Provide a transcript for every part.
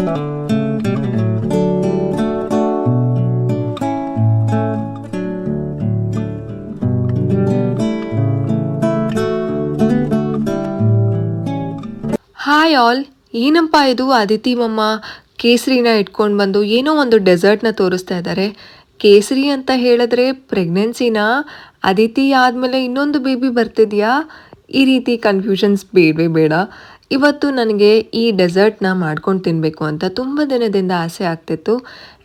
Hi all, ಏನಪ್ಪ ಇದು ಅದಿತಿ ಮಮ್ಮ ಕೇಸರಿನ ಇಟ್ಕೊಂಡು ಬಂದು ಏನೋ ಒಂದು ಡೆಸರ್ಟ್ನ ತೋರಿಸ್ತಾ ಇದ್ದಾರೆ. ಕೇಸರಿ ಅಂತ ಹೇಳಿದ್ರೆ ಪ್ರೆಗ್ನೆನ್ಸಿನ, ಅದಿತಿ ಆದಮೇಲೆ ಇನ್ನೊಂದು ಬೇಬಿ ಬರ್ತಿದೆಯಾ? ಈ ರೀತಿ ಕನ್ಫ್ಯೂಷನ್ಸ್ ಬೇಡವೇ ಬೇಡ. ಇವತ್ತು ನನಗೆ ಈ ಡೆಸರ್ಟ್ನ ಮಾಡ್ಕೊಂಡು ತಿನ್ನಬೇಕು ಅಂತ ತುಂಬ ದಿನದಿಂದ ಆಸೆ ಆಗ್ತಿತ್ತು.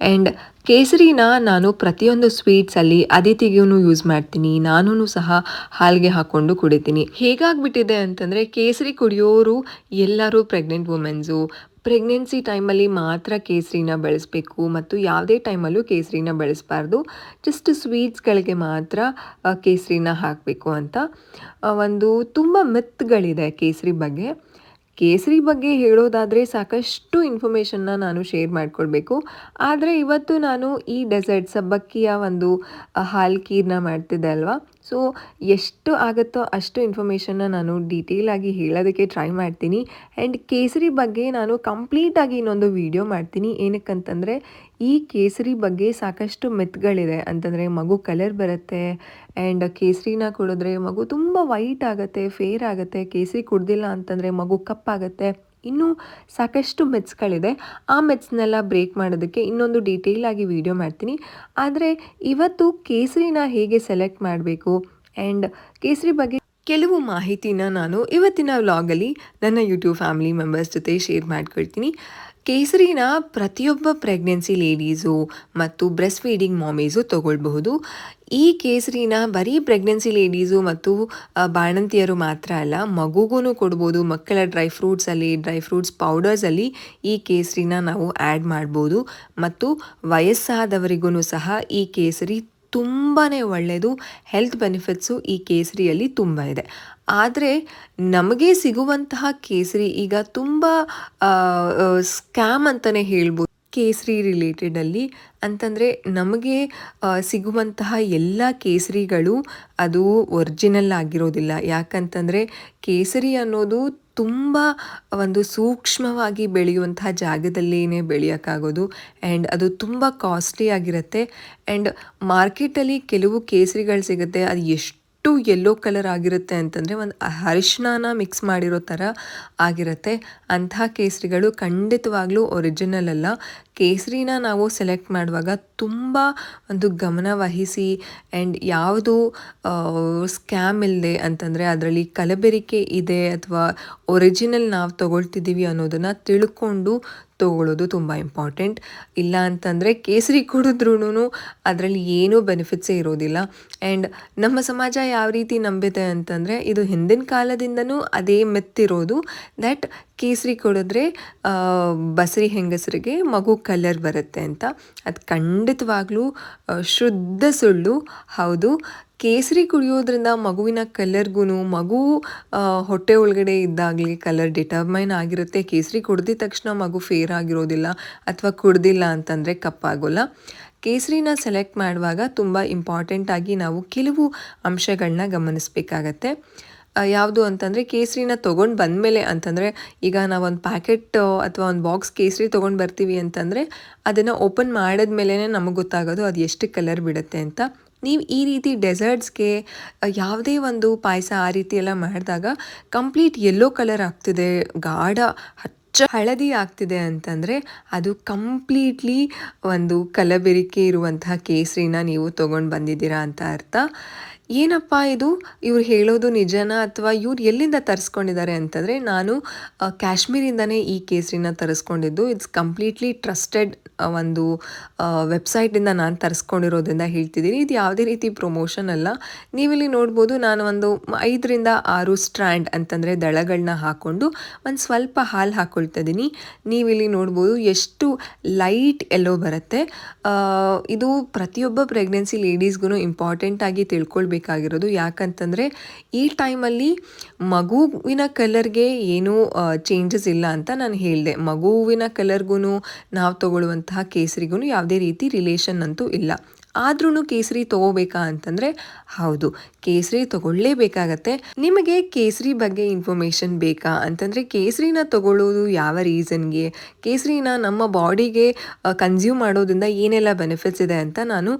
ಆ್ಯಂಡ್ ಕೇಸರಿನ ನಾನು ಪ್ರತಿಯೊಂದು ಸ್ವೀಟ್ಸಲ್ಲಿ ಅದಿತಿಗೂ ಯೂಸ್ ಮಾಡ್ತೀನಿ, ನಾನೂ ಸಹ ಹಾಲಿಗೆ ಹಾಕ್ಕೊಂಡು ಕುಡಿತೀನಿ. ಹೇಗಾಗ್ಬಿಟ್ಟಿದೆ ಅಂತಂದರೆ, ಕೇಸರಿ ಕುಡಿಯೋರು ಎಲ್ಲರೂ ಪ್ರೆಗ್ನೆಂಟ್ ವುಮೆನ್ಸು. ಪ್ರೆಗ್ನೆನ್ಸಿ ಟೈಮಲ್ಲಿ ಮಾತ್ರ ಕೇಸರಿನ ಬೆಳೆಸಬೇಕು ಮತ್ತು ಯಾವುದೇ ಟೈಮಲ್ಲೂ ಕೇಸರಿನ ಬೆಳೆಸಬಾರ್ದು. ಜಸ್ಟ್ ಸ್ವೀಟ್ಸ್ಗಳಿಗೆ ಮಾತ್ರ ಕೇಸರಿನ ಹಾಕಬೇಕು ಅಂತ ಒಂದು ತುಂಬ ಮಿತ್ಗಳಿದೆ ಕೇಸರಿ ಬಗ್ಗೆ. ಕೇಸರಿ ಬಗ್ಗೆ ಹೇಳೋದಾದರೆ ಸಾಕಷ್ಟು ಇನ್ಫಾರ್ಮೇಷನ್ನ ನಾನು ಶೇರ್ ಮಾಡಿಕೊಡ್ಬೇಕು. ಆದರೆ ಇವತ್ತು ನಾನು ಈ ಡೆಸರ್ಟ್ ಸಬ್ಬಕ್ಕಿಯ ಒಂದು ಹಾಲು ಖೀರ್ನ ಮಾಡ್ತಿದ್ದೆ ಅಲ್ವಾ, ಸೊ ಎಷ್ಟು ಆಗುತ್ತೋ ಅಷ್ಟು ಇನ್ಫಾರ್ಮೇಷನ್ನ ನಾನು ಡೀಟೇಲಾಗಿ ಹೇಳೋದಕ್ಕೆ ಟ್ರೈ ಮಾಡ್ತೀನಿ. ಆ್ಯಂಡ್ ಕೇಸರಿ ಬಗ್ಗೆ ನಾನು ಕಂಪ್ಲೀಟಾಗಿ ಇನ್ನೊಂದು ವಿಡಿಯೋ ಮಾಡ್ತೀನಿ. ಏನಕ್ಕಂತಂದರೆ, ಈ ಕೇಸರಿ ಬಗ್ಗೆ ಸಾಕಷ್ಟು ಮಿತ್ಗಳಿದೆ. ಅಂತಂದರೆ ಮಗು ಕಲರ್ ಬರುತ್ತೆ, ಆ್ಯಂಡ್ ಕೇಸರಿನ ಕುಡಿದ್ರೆ ಮಗು ತುಂಬ ವೈಟ್ ಆಗುತ್ತೆ, ಫೇರ್ ಆಗುತ್ತೆ. ಕೇಸರಿ ಕುಡ್ದಿಲ್ಲ ಅಂತಂದರೆ ಮಗು ಕಪ್ಪಾಗುತ್ತೆ. ಇನ್ನೂ ಸಾಕಷ್ಟು ಮಿತ್ಸ್ಗಳಿದೆ. ಆ ಮಿತ್ಸ್ನೆಲ್ಲ ಬ್ರೇಕ್ ಮಾಡೋದಕ್ಕೆ ಇನ್ನೊಂದು ಡೀಟೇಲಾಗಿ ವಿಡಿಯೋ ಮಾಡ್ತೀನಿ. ಆದರೆ ಇವತ್ತು ಕೇಸರಿನ ಹೇಗೆ ಸೆಲೆಕ್ಟ್ ಮಾಡಬೇಕು ಆ್ಯಂಡ್ ಕೇಸರಿ ಬಗ್ಗೆ ಕೆಲವು ಮಾಹಿತಿನ ನಾನು ಇವತ್ತಿನ ವ್ಲಾಗಲ್ಲಿ ನನ್ನ ಯೂಟ್ಯೂಬ್ ಫ್ಯಾಮಿಲಿ ಮೆಂಬರ್ಸ್ ಜೊತೆ ಶೇರ್ ಮಾಡ್ಕೊಳ್ತೀನಿ. ಕೇಸರಿನ ಪ್ರತಿಯೊಬ್ಬ ಪ್ರೆಗ್ನೆನ್ಸಿ ಲೇಡೀಸು ಮತ್ತು ಬ್ರೆಸ್ಟ್ ಫೀಡಿಂಗ್ ಮಾಮೀಸು ತೊಗೊಳ್ಬಹುದು. ಈ ಕೇಸರಿನ ಬರೀ ಪ್ರೆಗ್ನೆನ್ಸಿ ಲೇಡೀಸು ಮತ್ತು ಬಾಣಂತಿಯರು ಮಾತ್ರ ಅಲ್ಲ, ಮಗುಗೂ ಕೊಡ್ಬೋದು. ಮಕ್ಕಳ ಡ್ರೈ ಫ್ರೂಟ್ಸ್ ಪೌಡರ್ಸಲ್ಲಿ ಈ ಕೇಸರಿನ ನಾವು ಆ್ಯಡ್ ಮಾಡ್ಬೋದು. ಮತ್ತು ವಯಸ್ಸಾದವರಿಗೂ ಸಹ ಈ ಕೇಸರಿ ತುಂಬಾ ಒಳ್ಳೆಯದು. ಹೆಲ್ತ್ ಬೆನಿಫಿಟ್ಸು ಈ ಕೇಸರಿಯಲ್ಲಿ ತುಂಬ ಇದೆ. ಆದರೆ ನಮಗೆ ಸಿಗುವಂತಹ ಕೇಸರಿ ಈಗ ತುಂಬ ಸ್ಕ್ಯಾಮ್ ಅಂತಲೇ ಹೇಳ್ಬೋದು ಕೇಸರಿ ರಿಲೇಟೆಡಲ್ಲಿ. ಅಂತಂದರೆ ನಮಗೆ ಸಿಗುವಂತಹ ಎಲ್ಲ ಕೇಸರಿಗಳು ಅದು ಒರಿಜಿನಲ್ ಆಗಿರೋದಿಲ್ಲ. ಯಾಕಂತಂದರೆ ಕೇಸರಿ ಅನ್ನೋದು ತುಂಬ ಒಂದು ಸೂಕ್ಷ್ಮವಾಗಿ ಬೆಳೆಯುವಂತಹ ಜಾಗದಲ್ಲೇ ಬೆಳೆಯೋಕ್ಕಾಗೋದು. ಆ್ಯಂಡ್ ಅದು ತುಂಬ ಕಾಸ್ಟ್ಲಿ ಆಗಿರುತ್ತೆ. ಆ್ಯಂಡ್ ಮಾರ್ಕೆಟಲ್ಲಿ ಕೆಲವು ಕೇಸರಿಗಳು ಸಿಗುತ್ತೆ, ಅದು ಎಷ್ಟು ಯೆಲ್ಲೋ ಕಲರ್ ಆಗಿರುತ್ತೆ ಅಂತಂದರೆ ಒಂದು ಅರಿಶಿನ ಮಿಕ್ಸ್ ಮಾಡಿರೋ ಥರ ಆಗಿರುತ್ತೆ. ಅಂತಹ ಕೇಸರಿಗಳು ಖಂಡಿತವಾಗ್ಲೂ ಒರಿಜಿನಲ್ ಅಲ್ಲ. ಕೇಸರಿನ ನಾವು ಸೆಲೆಕ್ಟ್ ಮಾಡುವಾಗ ತುಂಬ ಒಂದು ಗಮನ ವಹಿಸಿ ಆ್ಯಂಡ್ ಯಾವುದು ಸ್ಕ್ಯಾಮ್ ಇಲ್ಲದೆ, ಅಂತಂದರೆ ಅದರಲ್ಲಿ ಕಲಬೆರಿಕೆ ಇದೆ ಅಥವಾ ಒರಿಜಿನಲ್ ನಾವು ತೊಗೊಳ್ತಿದ್ದೀವಿ ಅನ್ನೋದನ್ನು ತಿಳ್ಕೊಂಡು ತೊಗೊಳ್ಳೋದು ತುಂಬ ಇಂಪಾರ್ಟೆಂಟ್. ಇಲ್ಲ ಅಂತಂದರೆ ಕೇಸರಿ ಕುಡಿದ್ರೂ ಅದರಲ್ಲಿ ಏನೂ ಬೆನಿಫಿಟ್ಸೇ ಇರೋದಿಲ್ಲ. ಆ್ಯಂಡ್ ನಮ್ಮ ಸಮಾಜ ಯಾವ ರೀತಿ ನಂಬಿದೆ ಅಂತಂದರೆ, ಇದು ಹಿಂದಿನ ಕಾಲದಿಂದನೂ ಅದೇ ಮಿತ್ತಿರೋದು ದ್ಯಾಟ್ ಕೇಸರಿ ಕುಡಿದ್ರೆ ಬಸರಿ ಹೆಂಗಸರಿಗೆ ಮಗು ಕಲರ್ ಬರುತ್ತೆ ಅಂತ. ಅದು ಖಂಡಿತವಾಗ್ಲೂ ಶುದ್ಧ ಸುಳ್ಳು. ಹೌದು, ಕೇಸರಿ ಕುಡಿಯೋದ್ರಿಂದ ಮಗುವಿನ ಕಲರ್ಗೂ, ಮಗು ಹೊಟ್ಟೆ ಒಳಗಡೆ ಇದ್ದಾಗಲೇ ಕಲರ್ ಡಿಟರ್ಮೈನ್ ಆಗಿರುತ್ತೆ. ಕೇಸರಿ ಕುಡ್ದಿದ ತಕ್ಷಣ ಮಗು ಫೇರ್ ಆಗಿರೋದಿಲ್ಲ, ಅಥವಾ ಕುಡ್ದಿಲ್ಲ ಅಂತಂದರೆ ಕಪ್ಪಾಗೋಲ್ಲ. ಕೇಸರಿನ ಸೆಲೆಕ್ಟ್ ಮಾಡುವಾಗ ತುಂಬ ಇಂಪಾರ್ಟೆಂಟಾಗಿ ನಾವು ಕೆಲವು ಅಂಶಗಳನ್ನ ಗಮನಿಸಬೇಕಾಗತ್ತೆ. ಯಾವುದು ಅಂತಂದರೆ, ಕೇಸರಿನ ತೊಗೊಂಡು ಬಂದಮೇಲೆ, ಅಂತಂದರೆ ಈಗ ನಾವೊಂದು ಪ್ಯಾಕೆಟ್ ಅಥವಾ ಒಂದು ಬಾಕ್ಸ್ ಕೇಸರಿ ತೊಗೊಂಡು ಬರ್ತೀವಿ ಅಂತಂದರೆ ಅದನ್ನು ಓಪನ್ ಮಾಡಿದ್ಮೇಲೆ ನಮಗೆ ಗೊತ್ತಾಗೋದು ಅದು ಎಷ್ಟು ಕಲರ್ ಬಿಡುತ್ತೆ ಅಂತ. ನೀವು ಈ ರೀತಿ ಡೆಸರ್ಟ್ಸ್ಗೆ ಯಾವುದೇ ಒಂದು ಪಾಯಸ ಆ ರೀತಿ ಎಲ್ಲ ಮಾಡಿದಾಗ ಕಂಪ್ಲೀಟ್ ಯೆಲ್ಲೋ ಕಲರ್ ಆಗ್ತಿದೆ, ಗಾಢ ಹಳದಿ ಆಗ್ತಿದೆ ಅಂತಂದರೆ ಅದು ಕಂಪ್ಲೀಟ್ಲಿ ಒಂದು ಕಲಬೆರಿಕೆ ಇರುವಂತಹ ಕೇಸರಿನ ನೀವು ತೊಗೊಂಡು ಬಂದಿದ್ದೀರಾ ಅಂತ ಅರ್ಥ. ಏನಪ್ಪ ಇದು, ಇವ್ರು ಹೇಳೋದು ನಿಜನಾ ಅಥವಾ ಇವ್ರು ಎಲ್ಲಿಂದ ತರಿಸ್ಕೊಂಡಿದ್ದಾರೆ ಅಂತಂದರೆ, ನಾನು ಕಾಶ್ಮೀರಿಂದನೇ ಈ ಕೇಸರಿನ ತರಿಸ್ಕೊಂಡಿದ್ದು. ಇಟ್ಸ್ ಕಂಪ್ಲೀಟ್ಲಿ ಟ್ರಸ್ಟೆಡ್ ಒಂದು ವೆಬ್ಸೈಟಿಂದ ನಾನು ತರಿಸ್ಕೊಂಡಿರೋದ್ರಿಂದ ಹೇಳ್ತಿದ್ದೀನಿ. ಇದು ಯಾವುದೇ ರೀತಿ ಪ್ರಮೋಷನ್ ಅಲ್ಲ. ನೀವಿಲ್ಲಿ ನೋಡ್ಬೋದು, ನಾನು ಒಂದು 5-6 ಸ್ಟ್ರ್ಯಾಂಡ್ ಅಂತಂದರೆ ದಳಗಳನ್ನ ಹಾಕ್ಕೊಂಡು ಒಂದು ಸ್ವಲ್ಪ ಹಾಲು ಹಾಕ್ಕೊಳ್ತಾ ಇದ್ದೀನಿ. ನೀವಿಲ್ಲಿ ನೋಡ್ಬೋದು ಎಷ್ಟು ಲೈಟ್ ಎಲ್ಲೋ ಬರುತ್ತೆ. ಇದು ಪ್ರತಿಯೊಬ್ಬ ಪ್ರೆಗ್ನೆನ್ಸಿ ಲೇಡೀಸ್ಗೂ ಇಂಪಾರ್ಟೆಂಟಾಗಿ ತಿಳ್ಕೊಳ್ಬೇಕಾಗಿರೋದು. ಯಾಕಂತಂದರೆ ಈ ಟೈಮಲ್ಲಿ ಮಗುವಿನ ಕಲರ್ಗೆ ಏನೂ ಚೇಂಜಸ್ ಇಲ್ಲ ಅಂತ ನಾನು ಹೇಳಿದೆ. ಮಗುವಿನ ಕಲರ್ಗೂ ನಾವು ತಗೊಳ್ಳುವಂತಹ ಕೇಸರಿಗೂ ಯಾವುದೇ ರೀತಿ ರಿಲೇಷನ್ ಅಂತೂ ಇಲ್ಲ. ಆದ್ರೂ ಕೇಸರಿ ತಗೋಬೇಕಾ ಅಂತಂದರೆ ಹೌದು, ಕೇಸರಿ ತಗೊಳ್ಳೇಬೇಕಾಗತ್ತೆ. ನಿಮಗೆ ಕೇಸರಿ ಬಗ್ಗೆ ಇನ್ಫಾರ್ಮೇಷನ್ ಬೇಕಾ ಅಂತಂದರೆ ಕೇಸರಿನ ತಗೊಳ್ಳೋದು ಯಾವ ರೀಸನ್ಗೆ, ಕೇಸರಿನ ನಮ್ಮ ಬಾಡಿಗೆ ಕನ್ಸ್ಯೂಮ್ ಮಾಡೋದ್ರಿಂದ ಏನೆಲ್ಲ ಬೆನಿಫಿಟ್ಸ್ ಇದೆ ಅಂತ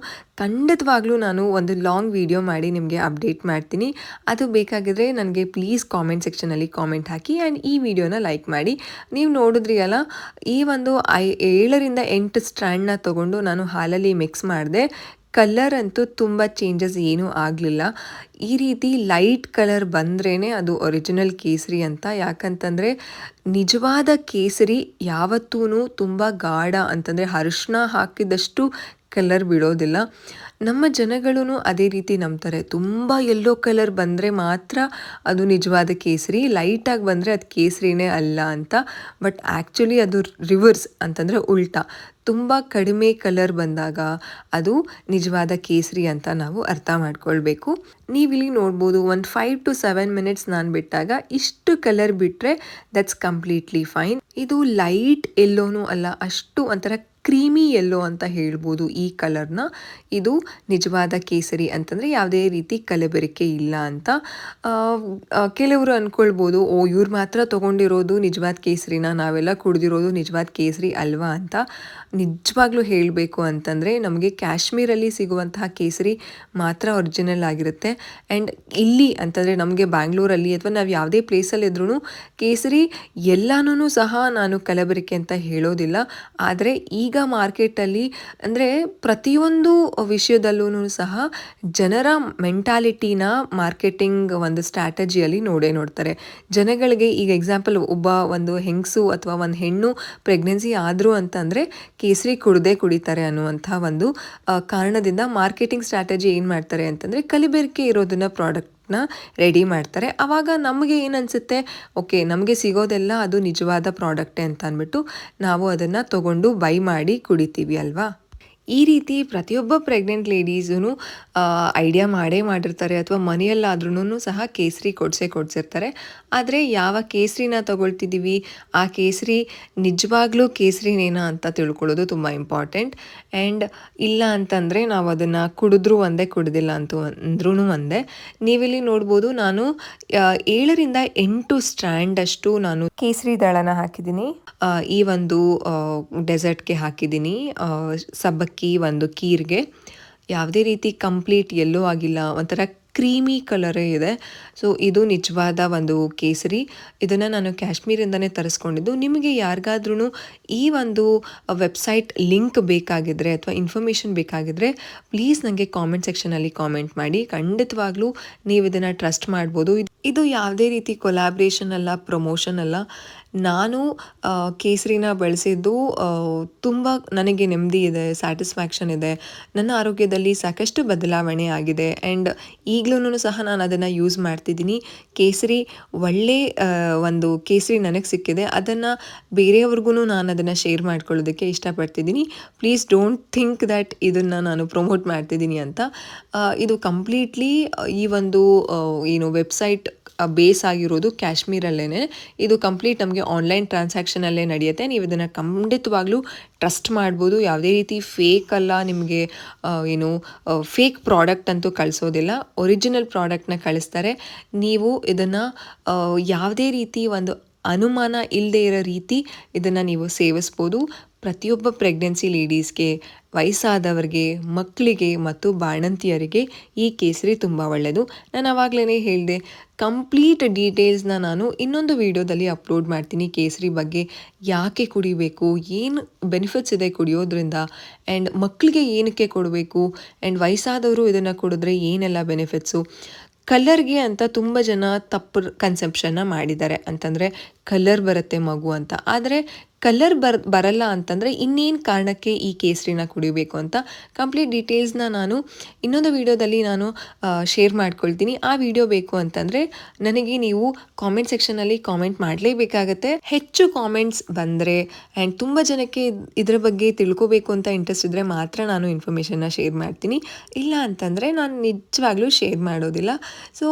ಖಂಡಿತವಾಗ್ಲೂ ನಾನು ಒಂದು ಲಾಂಗ್ ವಿಡಿಯೋ ಮಾಡಿ ನಿಮಗೆ ಅಪ್ಡೇಟ್ ಮಾಡ್ತೀನಿ. ಅದು ಬೇಕಾಗಿದ್ರೆ ನನಗೆ ಪ್ಲೀಸ್ ಕಾಮೆಂಟ್ ಸೆಕ್ಷನಲ್ಲಿ ಕಾಮೆಂಟ್ ಹಾಕಿ ಆ್ಯಂಡ್ ಈ ವಿಡಿಯೋನ ಲೈಕ್ ಮಾಡಿ. ನೀವು ನೋಡಿದ್ರಿ ಅಲ್ಲ, ಈ ಒಂದು 7-8 ಸ್ಟ್ರ್ಯಾಂಡ್ನ ತೊಗೊಂಡು ನಾನು ಹಾಲಲ್ಲಿ ಮಿಕ್ಸ್ ಮಾಡಿದೆ. ಕಲರ್ ಅಂತೂ ತುಂಬ ಚೇಂಜಸ್ ಏನೂ ಆಗಲಿಲ್ಲ. ಈ ರೀತಿ ಲೈಟ್ ಕಲರ್ ಬಂದ್ರೇ ಅದು ಒರಿಜಿನಲ್ ಕೇಸರಿ ಅಂತ. ಯಾಕಂತಂದರೆ ನಿಜವಾದ ಕೇಸರಿ ಯಾವತ್ತೂ ತುಂಬ ಗಾಢ ಅಂತಂದರೆ ಅರಿಶಿನ ಹಾಕಿದಷ್ಟು ಕಲರ್ ಬಿಡೋದಿಲ್ಲ. ನಮ್ಮ ಜನಗಳೂ ಅದೇ ರೀತಿ ನಂಬ್ತಾರೆ. ತುಂಬ ಯೆಲ್ಲೋ ಕಲರ್ ಬಂದರೆ ಮಾತ್ರ ಅದು ನಿಜವಾದ ಕೇಸರಿ, ಲೈಟಾಗಿ ಬಂದರೆ ಅದು ಕೇಸರಿನೇ ಅಲ್ಲ ಅಂತ. ಬಟ್ ಆ್ಯಕ್ಚುಲಿ ಅದು ರಿವರ್ಸ್ ಅಂತಂದರೆ ಉಲ್ಟಾ. ತುಂಬ ಕಡಿಮೆ ಕಲರ್ ಬಂದಾಗ ಅದು ನಿಜವಾದ ಕೇಸರಿ ಅಂತ ನಾವು ಅರ್ಥ ಮಾಡ್ಕೊಳ್ಬೇಕು. ನೀವಿಲ್ಲಿ ನೋಡ್ಬೋದು, ಒಂದು 5 to 7 ಮಿನಿಟ್ಸ್ ನಾನು ಬಿಟ್ಟಾಗ ಇಷ್ಟು ಕಲರ್ ಬಿಟ್ಟರೆ ದಟ್ಸ್ ಕಂಪ್ಲೀಟ್ಲಿ ಫೈನ್. ಇದು ಲೈಟ್ ಎಲ್ಲೋನೂ ಅಲ್ಲ, ಅಷ್ಟು ಒಂಥರ ಕ್ರೀಮಿ ಯೆಲ್ಲೋ ಅಂತ ಹೇಳ್ಬೋದು ಈ ಕಲರ್ನ. ಇದು ನಿಜವಾದ ಕೇಸರಿ ಅಂತಂದರೆ ಯಾವುದೇ ರೀತಿ ಕಲಬೆರಕೆ ಇಲ್ಲ ಅಂತ. ಕೆಲವರು ಅಂದ್ಕೊಳ್ಬೋದು, ಓ ಇವ್ರು ಮಾತ್ರ ತೊಗೊಂಡಿರೋದು ನಿಜವಾದ ಕೇಸರಿನ, ನಾವೆಲ್ಲ ಕುಡ್ದಿರೋದು ನಿಜವಾದ ಕೇಸರಿ ಅಲ್ವಾ ಅಂತ. ನಿಜವಾಗ್ಲೂ ಹೇಳಬೇಕು ಅಂತಂದರೆ ನಮಗೆ ಕಾಶ್ಮೀರಲ್ಲಿ ಸಿಗುವಂತಹ ಕೇಸರಿ ಮಾತ್ರ ಒರಿಜಿನಲ್ ಆಗಿರುತ್ತೆ. ಆ್ಯಂಡ್ ಇಲ್ಲಿ ಅಂತಂದರೆ ನಮಗೆ ಬ್ಯಾಂಗ್ಳೂರಲ್ಲಿ ಅಥವಾ ನಾವು ಯಾವುದೇ ಪ್ಲೇಸಲ್ಲಿ ಇದ್ರೂ ಕೇಸರಿ ಎಲ್ಲನೂ ಸಹ ನಾನು ಕಲಬೆರಕೆ ಅಂತ ಹೇಳೋದಿಲ್ಲ. ಆದರೆ ಈಗ ಮಾರ್ಕೆಟಲ್ಲಿ ಅಂದರೆ ಪ್ರತಿಯೊಂದು ವಿಷಯದಲ್ಲೂ ಸಹ ಜನರ ಮೆಂಟಾಲಿಟಿನ ಮಾರ್ಕೆಟಿಂಗ್ ಒಂದು ಸ್ಟ್ರಾಟಜಿಯಲ್ಲಿ ನೋಡ್ತಾರೆ. ಜನಗಳಿಗೆ ಈಗ ಎಕ್ಸಾಂಪಲ್ ಒಂದು ಹೆಂಗಸು ಅಥವಾ ಒಂದು ಹೆಣ್ಣು ಪ್ರೆಗ್ನೆನ್ಸಿ ಆದರೂ ಅಂತಂದರೆ ಕೇಸರಿ ಕುಡಿತಾರೆ ಅನ್ನುವಂಥ ಒಂದು ಕಾರಣದಿಂದ ಮಾರ್ಕೆಟಿಂಗ್ ಸ್ಟ್ರಾಟಜಿ ಏನು ಮಾಡ್ತಾರೆ ಅಂತಂದರೆ ಕಲಬೆರಕೆ ಇರೋದನ್ನ ಪ್ರಾಡಕ್ಟ್ನ ರೆಡಿ ಮಾಡ್ತಾರೆ. ಆವಾಗ ನಮಗೆ ಏನು ಅನಿಸುತ್ತೆ, ಓಕೆ ನಮಗೆ ಸಿಗೋದೆಲ್ಲ ಅದು ನಿಜವಾದ ಪ್ರಾಡಕ್ಟೇ ಅಂತ ಅಂದ್ಬಿಟ್ಟು ನಾವು ಅದನ್ನು ತೊಗೊಂಡು ಬೈ ಮಾಡಿ ಕುಡಿತೀವಿ ಅಲ್ವಾ. ಈ ರೀತಿ ಪ್ರತಿಯೊಬ್ಬ ಪ್ರೆಗ್ನೆಂಟ್ ಲೇಡೀಸೂ ಐಡಿಯಾ ಮಾಡಿರ್ತಾರೆ ಅಥವಾ ಮನೆಯಲ್ಲಾದ್ರೂ ಸಹ ಕೇಸರಿ ಕೊಡಿಸಿರ್ತಾರೆ. ಆದರೆ ಯಾವ ಕೇಸರಿನ ತಗೊಳ್ತಿದ್ದೀವಿ ಆ ಕೇಸರಿ ನಿಜವಾಗ್ಲೂ ಕೇಸರಿನೇನಾ ಅಂತ ತಿಳ್ಕೊಳ್ಳೋದು ತುಂಬ ಇಂಪಾರ್ಟೆಂಟ್. ಆ್ಯಂಡ್ ಇಲ್ಲ ಅಂತಂದರೆ ನಾವು ಅದನ್ನು ಕುಡಿದ್ರೂ ಒಂದೇ, ಕುಡಿದಿಲ್ಲ ಅಂದ್ರೂ ಒಂದೇ. ನೀವಿಲ್ಲಿ ನೋಡ್ಬೋದು, ನಾನು 7-8 ಸ್ಟ್ರ್ಯಾಂಡಷ್ಟು ನಾನು ಕೇಸರಿ ದಳನ ಹಾಕಿದ್ದೀನಿ. ಈ ಒಂದು ಡೆಸರ್ಟ್ಗೆ ಹಾಕಿದ್ದೀನಿ, ಸಬ್ಬಕ್ಕಿ ಒಂದು ಕೀರ್ಗೆ. ಯಾವುದೇ ರೀತಿ ಕಂಪ್ಲೀಟ್ ಎಲ್ಲೋ ಆಗಿಲ್ಲ, ಒಂಥರ ಕ್ರೀಮಿ ಕಲರೇ ಇದೆ. ಸೊ ಇದು ನಿಜವಾದ ಒಂದು ಕೇಸರಿ. ಇದನ್ನು ನಾನು ಕಾಶ್ಮೀರಿಂದನೇ ತರಿಸ್ಕೊಂಡಿದ್ದು. ನಿಮಗೆ ಯಾರಿಗಾದ್ರೂ ಈ ಒಂದು ವೆಬ್ಸೈಟ್ ಲಿಂಕ್ ಬೇಕಾಗಿದ್ದರೆ ಅಥವಾ ಇನ್ಫಾರ್ಮೇಷನ್ ಬೇಕಾಗಿದ್ದರೆ ಪ್ಲೀಸ್ ನನಗೆ ಕಾಮೆಂಟ್ ಸೆಕ್ಷನಲ್ಲಿ ಕಾಮೆಂಟ್ ಮಾಡಿ. ಖಂಡಿತವಾಗ್ಲೂ ನೀವು ಇದನ್ನು ಟ್ರಸ್ಟ್ ಮಾಡ್ಬೋದು. ಇದು ಯಾವುದೇ ರೀತಿ ಕೊಲಾಬ್ರೇಷನ್ ಅಲ್ಲ, ಪ್ರಮೋಷನ್ ಅಲ್ಲ. ನಾನು ಕೇಸರಿನ ಬಳಸಿದ್ದು ತುಂಬ ನನಗೆ ನೆಮ್ಮದಿ ಇದೆ, ಸ್ಯಾಟಿಸ್ಫ್ಯಾಕ್ಷನ್ ಇದೆ. ನನ್ನ ಆರೋಗ್ಯದಲ್ಲಿ ಸಾಕಷ್ಟು ಬದಲಾವಣೆ ಆಗಿದೆ. ಆ್ಯಂಡ್ ಈಗಲೂ ಸಹ ನಾನು ಅದನ್ನು ಯೂಸ್ ಮಾಡ್ತಿದ್ದೀನಿ. ಕೇಸರಿ ಒಳ್ಳೆ ಒಂದು ಕೇಸರಿ ನನಗೆ ಸಿಕ್ಕಿದೆ. ಅದನ್ನು ಬೇರೆಯವ್ರಿಗೂ ನಾನು ಅದನ್ನು ಶೇರ್ ಮಾಡ್ಕೊಳ್ಳೋದಕ್ಕೆ ಇಷ್ಟಪಡ್ತಿದ್ದೀನಿ. ಪ್ಲೀಸ್ ಡೋಂಟ್ ಥಿಂಕ್ ದ್ಯಾಟ್ ಇದನ್ನು ನಾನು ಪ್ರಮೋಟ್ ಮಾಡ್ತಿದ್ದೀನಿ ಅಂತ. ಇದು ಕಂಪ್ಲೀಟ್ಲಿ ಈ ಒಂದು ವೆಬ್ಸೈಟ್ ಬೇಸ್ ಆಗಿರೋದು ಕಾಶ್ಮೀರಲ್ಲೇ. ಇದು ಕಂಪ್ಲೀಟ್ ನಮಗೆ ಆನ್ಲೈನ್ ಟ್ರಾನ್ಸಾಕ್ಷನಲ್ಲೇ ನಡೆಯುತ್ತೆ. ನೀವು ಇದನ್ನು ಖಂಡಿತವಾಗ್ಲೂ ಟ್ರಸ್ಟ್ ಮಾಡ್ಬೋದು. ಯಾವುದೇ ರೀತಿ ಫೇಕ್ ಅಲ್ಲ, ನಿಮಗೆ ಫೇಕ್ ಪ್ರಾಡಕ್ಟ್ ಅಂತೂ ಕಳಿಸೋದಿಲ್ಲ, ಒರಿಜಿನಲ್ ಪ್ರಾಡಕ್ಟ್ನ ಕಳಿಸ್ತಾರೆ. ನೀವು ಇದನ್ನು ಯಾವುದೇ ರೀತಿ ಒಂದು ಅನುಮಾನ ಇಲ್ಲದೆ ಇರೋ ರೀತಿ ಇದನ್ನು ನೀವು ಸೇವಿಸ್ಬೋದು. ಪ್ರತಿಯೊಬ್ಬ ಪ್ರೆಗ್ನೆನ್ಸಿ ಲೇಡೀಸ್ಗೆ, ವಯಸ್ಸಾದವರಿಗೆ, ಮಕ್ಕಳಿಗೆ ಮತ್ತು ಬಾಣಂತಿಯರಿಗೆ ಈ ಕೇಸರಿ ತುಂಬ ಒಳ್ಳೆಯದು. ನಾನು ಆವಾಗಲೇ ಹೇಳಿದೆ, ಕಂಪ್ಲೀಟ್ ಡೀಟೇಲ್ಸ್ನ ನಾನು ಇನ್ನೊಂದು ವಿಡಿಯೋದಲ್ಲಿ ಅಪ್ಲೋಡ್ ಮಾಡ್ತೀನಿ. ಕೇಸರಿ ಬಗ್ಗೆ ಯಾಕೆ ಕುಡಿಬೇಕು, ಏನು ಬೆನಿಫಿಟ್ಸ್ ಇದೆ ಕುಡಿಯೋದ್ರಿಂದ, ಆ್ಯಂಡ್ ಮಕ್ಕಳಿಗೆ ಏನಕ್ಕೆ ಕೊಡಬೇಕು, ಆ್ಯಂಡ್ ವಯಸ್ಸಾದವರು ಇದನ್ನು ಕುಡಿದ್ರೆ ಏನೆಲ್ಲ ಬೆನಿಫಿಟ್ಸು. ಕಲರ್ಗೆ ಅಂತ ತುಂಬ ಜನ ತಪ್ಪು ಕನ್ಸೆಪ್ಷನ್ನ ಮಾಡಿದ್ದಾರೆ. ಅಂತಂದರೆ ಕಲರ್ ಬರುತ್ತೆ ಮಗು ಅಂತ. ಆದರೆ ಕಲರ್ ಬರಲ್ಲ ಅಂತಂದರೆ ಇನ್ನೇನು ಕಾರಣಕ್ಕೆ ಈ ಕೇಸರಿನ ಕುಡಿಬೇಕು ಅಂತ ಕಂಪ್ಲೀಟ್ ಡೀಟೇಲ್ಸ್ನ ನಾನು ಇನ್ನೊಂದು ವಿಡಿಯೋದಲ್ಲಿ ನಾನು ಶೇರ್ ಮಾಡ್ಕೊಳ್ತೀನಿ. ಆ ವಿಡಿಯೋ ಬೇಕು ಅಂತಂದರೆ ನನಗೆ ನೀವು ಕಾಮೆಂಟ್ ಸೆಕ್ಷನಲ್ಲಿ ಕಾಮೆಂಟ್ ಮಾಡಲೇಬೇಕಾಗತ್ತೆ. ಹೆಚ್ಚು ಕಾಮೆಂಟ್ಸ್ ಬಂದರೆ ಆ್ಯಂಡ್ ತುಂಬ ಜನಕ್ಕೆ ಇದರ ಬಗ್ಗೆ ತಿಳ್ಕೋಬೇಕು ಅಂತ ಇಂಟ್ರೆಸ್ಟ್ ಇದ್ದರೆ ಮಾತ್ರ ನಾನು ಇನ್ಫಾರ್ಮೇಷನ್ನ ಶೇರ್ ಮಾಡ್ತೀನಿ. ಇಲ್ಲ ಅಂತಂದರೆ ನಾನು ನಿಜವಾಗ್ಲೂ ಶೇರ್ ಮಾಡೋದಿಲ್ಲ. ಸೊ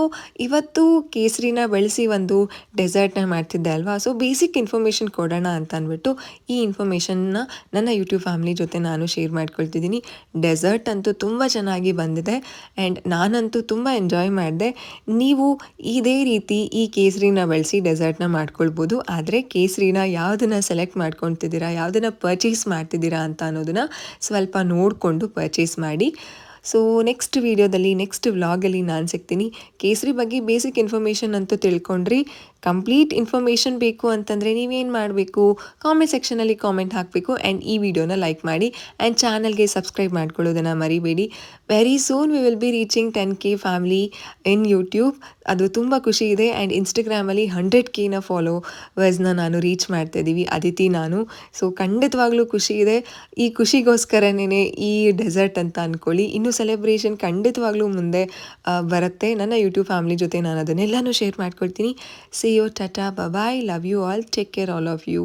ಇವತ್ತು ಕೇಸರಿನ ಬಳಸಿ ಒಂದು ಡೆಸರ್ಟ್ನ ಮಾಡ್ತಿದ್ದೆ ಅಲ್ವಾ. ಸೊ ಬೇಸಿಕ್ ಇನ್ಫಾರ್ಮೇಷನ್ ಕೊಡೋಣ ಅಂತ ಅಂದ್ಬಿಟ್ಟು ಈ ಇನ್ಫಾರ್ಮೇಷನ್ನ ನನ್ನ ಯೂಟ್ಯೂಬ್ ಫ್ಯಾಮಿಲಿ ಜೊತೆ ನಾನು ಶೇರ್ ಮಾಡ್ಕೊಳ್ತಿದ್ದೀನಿ. ಡೆಸರ್ಟ್ ಅಂತೂ ತುಂಬ ಚೆನ್ನಾಗಿ ಬಂದಿದೆ ಆ್ಯಂಡ್ ನಾನಂತೂ ತುಂಬ ಎಂಜಾಯ್ ಮಾಡಿದೆ. ನೀವು ಇದೇ ರೀತಿ ಈ ಕೇಸರಿನ ಬಳಸಿ ಡೆಸರ್ಟ್ನ ಮಾಡ್ಕೊಳ್ಬೋದು. ಆದರೆ ಕೇಸರಿನ ಯಾವುದನ್ನು ಸೆಲೆಕ್ಟ್ ಮಾಡ್ಕೊತಿದ್ದೀರಾ, ಯಾವುದನ್ನು ಪರ್ಚೇಸ್ ಮಾಡ್ತಿದ್ದೀರಾ ಅಂತ ಅನ್ನೋದನ್ನು ಸ್ವಲ್ಪ ನೋಡಿಕೊಂಡು ಪರ್ಚೇಸ್ ಮಾಡಿ. ಸೊ ನೆಕ್ಸ್ಟ್ ವೀಡಿಯೋದಲ್ಲಿ ನೆಕ್ಸ್ಟ್ ವ್ಲಾಗಲ್ಲಿ ನಾನು ಸಿಗ್ತೀನಿ. ಕೇಸರಿ ಬಗ್ಗೆ ಬೇಸಿಕ್ ಇನ್ಫಾರ್ಮೇಷನ್ ಅಂತೂ ತಿಳ್ಕೊಂಡ್ರಿ. ಕಂಪ್ಲೀಟ್ ಇನ್ಫಾರ್ಮೇಷನ್ ಬೇಕು ಅಂತಂದರೆ ನೀವೇನು ಮಾಡಬೇಕು, ಕಾಮೆಂಟ್ ಸೆಕ್ಷನಲ್ಲಿ ಕಾಮೆಂಟ್ ಹಾಕಬೇಕು ಆ್ಯಂಡ್ ಈ ವಿಡಿಯೋನ ಲೈಕ್ ಮಾಡಿ ಆ್ಯಂಡ್ ಚಾನಲ್ಗೆ ಸಬ್ಸ್ಕ್ರೈಬ್ ಮಾಡ್ಕೊಳ್ಳೋದನ್ನು ಮರಿಬೇಡಿ. Very soon we will be reaching 10K family in YouTube. ಅದು ತುಂಬ ಖುಷಿ ಇದೆ ಆ್ಯಂಡ್ ಇನ್ಸ್ಟಾಗ್ರಾಮಲ್ಲಿ 100Kನ ಫಾಲೋವರ್ಸ್ನ ನಾನು ರೀಚ್ ಮಾಡ್ತಾ ಇದ್ದೀವಿ ಅದಿತಿ ನಾನು. ಸೊ ಖಂಡಿತವಾಗ್ಲೂ ಖುಷಿ ಇದೆ. ಈ ಖುಷಿಗೋಸ್ಕರನೇ ಈ ಡೆಸರ್ಟ್ ಅಂತ ಅಂದ್ಕೊಳ್ಳಿ. ಇನ್ನು ಸೆಲೆಬ್ರೇಷನ್ ಖಂಡಿತವಾಗ್ಲೂ ಮುಂದೆ ಬರುತ್ತೆ. ನನ್ನ ಯೂಟ್ಯೂಬ್ ಫ್ಯಾಮಿಲಿ ಜೊತೆ ನಾನು ಅದನ್ನೆಲ್ಲನೂ ಶೇರ್ ಮಾಡ್ಕೊಳ್ತೀನಿ. See you, tata, bye, love you all, take care all of you.